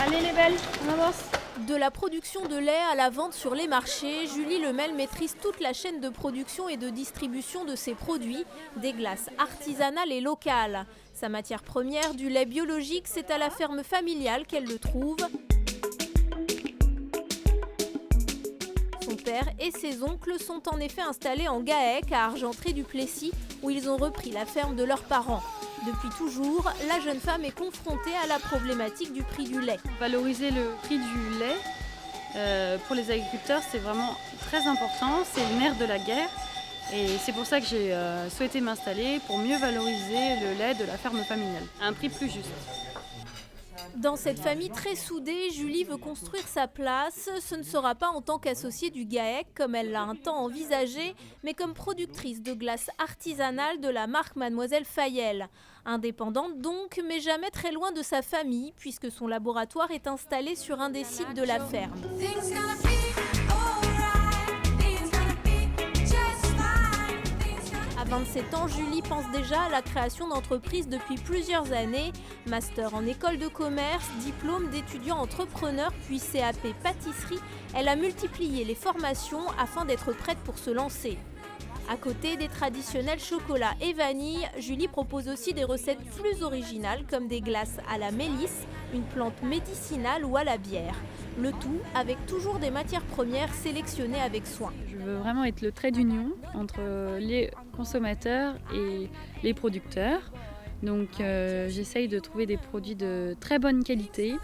Allez les belles, on avance. De la production de lait à la vente sur les marchés, Julie Lemel maîtrise toute la chaîne de production et de distribution de ses produits, des glaces artisanales et locales. Sa matière première, du lait biologique, c'est à la ferme familiale qu'elle le trouve. Son père et ses oncles sont en effet installés en GAEC à Argentré-du-Plessis, où ils ont repris la ferme de leurs parents. Depuis toujours, la jeune femme est confrontée à la problématique du prix du lait. Valoriser le prix du lait, pour les agriculteurs, c'est vraiment très important. C'est le nerf de la guerre. Et c'est pour ça que j'ai souhaité m'installer, pour mieux valoriser le lait de la ferme familiale, à un prix plus juste. Dans cette famille très soudée, Julie veut construire sa place. Ce ne sera pas en tant qu'associée du GAEC, comme elle l'a un temps envisagé, mais comme productrice de glace artisanale de la marque Mademoiselle Fayel. Indépendante donc, mais jamais très loin de sa famille, puisque son laboratoire est installé sur un des sites de la ferme. À 27 ans, Julie pense déjà à la création d'entreprises depuis plusieurs années. Master en école de commerce, diplôme d'étudiant entrepreneur, puis CAP pâtisserie, elle a multiplié les formations afin d'être prête pour se lancer. À côté des traditionnels chocolats et vanille, Julie propose aussi des recettes plus originales comme des glaces à la mélisse, une plante médicinale ou à la bière. Le tout avec toujours des matières premières sélectionnées avec soin. Je veux vraiment être le trait d'union entre les consommateurs et les producteurs. Donc j'essaye de trouver des produits de très bonne qualité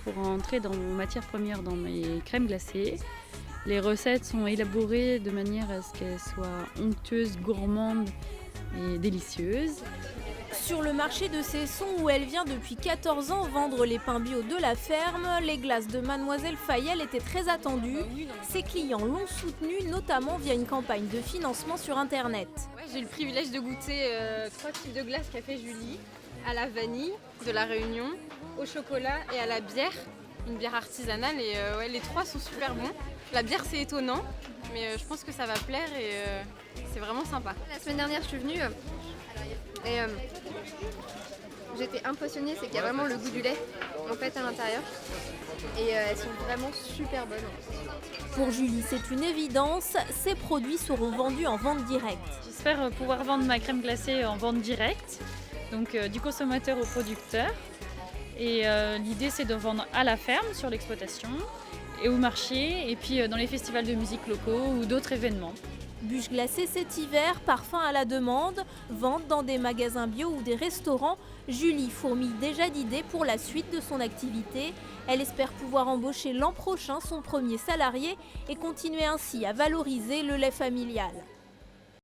pour entrer dans mes matières premières, dans mes crèmes glacées. Les recettes sont élaborées de manière à ce qu'elles soient onctueuses, gourmandes et délicieuses. Sur le marché de Cesson, où elle vient depuis 14 ans vendre les pains bio de la ferme, les glaces de Mademoiselle Fayel étaient très attendues. Ses clients l'ont soutenue, notamment via une campagne de financement sur Internet. Ouais, j'ai eu le privilège de goûter 3 types de glaces qu'a fait Julie, à la vanille de la Réunion, au chocolat et à la bière, une bière artisanale. Et ouais, les 3 sont super bons. La bière, c'est étonnant, mais je pense que ça va plaire et c'est vraiment sympa. La semaine dernière, je suis venue et j'étais impressionnée, c'est qu'il y a vraiment le goût du lait en fait à l'intérieur et elles sont vraiment super bonnes. Pour Julie, c'est une évidence, ces produits seront vendus en vente directe. J'espère pouvoir vendre ma crème glacée en vente directe, donc du consommateur au producteur. Et l'idée, c'est de vendre à la ferme sur l'exploitation et au marché, et puis dans les festivals de musique locaux ou d'autres événements. Bûches glacées cet hiver, parfum à la demande, vente dans des magasins bio ou des restaurants. Julie fourmille déjà d'idées pour la suite de son activité. Elle espère pouvoir embaucher l'an prochain son premier salarié et continuer ainsi à valoriser le lait familial.